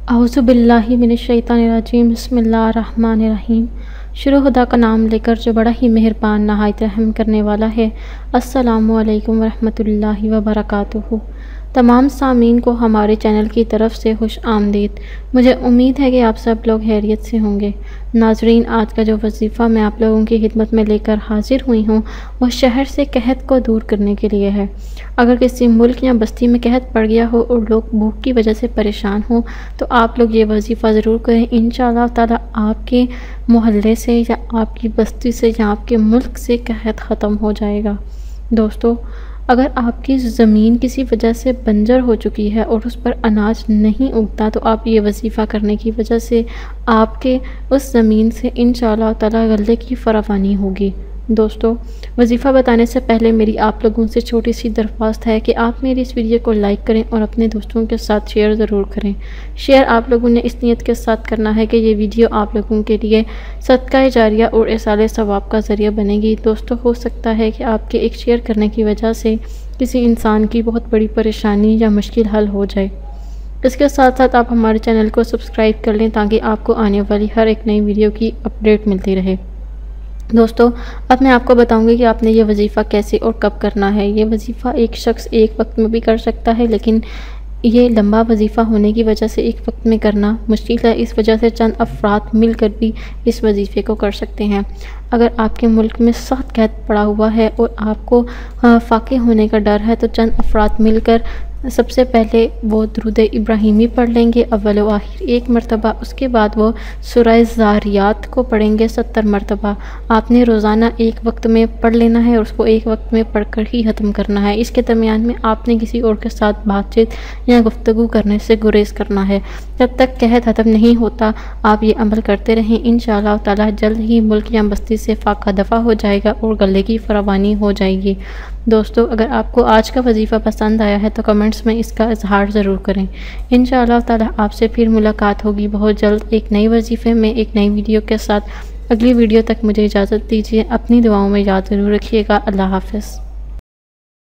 औज़ुबिल्लाहि मिनश्शैतानिर्रजीम बिस्मिल्लाहिर्रहमानिर्रहीम। शुरू खुदा का नाम लेकर जो बड़ा ही मेहरबान नहायत रहम करने वाला है। अस्सलामु अलैकुम वरहमतुल्लाहि वबरकातुहू। तमाम सामीन को हमारे चैनल की तरफ से खुश आमदीद। मुझे उम्मीद है कि आप सब लोग खैरियत से होंगे। नाजरीन, आज का जो वजीफ़ा मैं आप लोगों की खिदमत में लेकर हाजिर हुई हूँ वह शहर से कहत को दूर करने के लिए है। अगर किसी मुल्क या बस्ती में कहत पड़ गया हो और लोग भूख की वजह से परेशान हो तो आप लोग ये वजीफ़ा ज़रूर करें। इंशाअल्लाह ताला आपके मोहल्ले से या आपकी बस्ती से या आपके मुल्क से कहत ख़त्म हो जाएगा। दोस्तों, अगर आपकी ज़मीन किसी वजह से बंजर हो चुकी है और उस पर अनाज नहीं उगता तो आप ये वजीफ़ा करने की वजह से आपके उस ज़मीन से इंशाअल्लाह ताला गल्ले की फरावानी होगी। दोस्तों, वजीफ़ा बताने से पहले मेरी आप लोगों से छोटी सी दरख्वास्त है कि आप मेरी इस वीडियो को लाइक करें और अपने दोस्तों के साथ शेयर ज़रूर करें। शेयर आप लोगों ने इस नीयत के साथ करना है कि ये वीडियो आप लोगों के लिए सदका जारिया और इसाले सवाब का ज़रिया बनेगी। दोस्तों, हो सकता है कि आपके एक शेयर करने की वजह से किसी इंसान की बहुत बड़ी परेशानी या मुश्किल हल हो जाए। इसके साथ साथ आप हमारे चैनल को सब्सक्राइब कर लें ताकि आपको आने वाली हर एक नई वीडियो की अपडेट मिलती रहे। दोस्तों, अब मैं आपको बताऊंगी कि आपने ये वजीफ़ा कैसे और कब करना है। ये वजीफ़ा एक शख्स एक वक्त में भी कर सकता है, लेकिन ये लंबा वजीफ़ा होने की वजह से एक वक्त में करना मुश्किल है। इस वजह से चंद अफराद मिलकर भी इस वजीफ़े को कर सकते हैं। अगर आपके मुल्क में सख्त कहत पड़ा हुआ है और आपको फाके होने का डर है तो चंद अफराद मिलकर सबसे पहले वो दुरूद इब्राहिमी पढ़ लेंगे अव्वल व आखिर 1 मरतबा। उसके बाद वो सूरह ज़ारियात को पढ़ेंगे 70 मरतबा। आपने रोज़ाना एक वक्त में पढ़ लेना है और उसको एक वक्त में पढ़ कर ही ख़त्म करना है। इसके दरमियान में आपने किसी और के साथ बातचीत या गुफ्तगू करने से गुरेज करना है। जब तक कहत ख़त्म नहीं होता आप ये अमल करते रहें। इंशाअल्लाह ताला जल्द ही मुल्क या बस्ती से फाका दफ़ा हो जाएगा और गले की फरावानी हो जाएगी। दोस्तों, अगर आपको आज का वजीफ़ा पसंद आया है तो कमेंट्स में इसका इजहार ज़रूर करें। इंशाअल्लाह ताला आपसे फिर मुलाकात होगी बहुत जल्द एक नई वजीफ़े में एक नई वीडियो के साथ। अगली वीडियो तक मुझे इजाज़त दीजिए। अपनी दुआओं में याद ज़रूर रखिएगा। अल्लाह हाफ़िज़।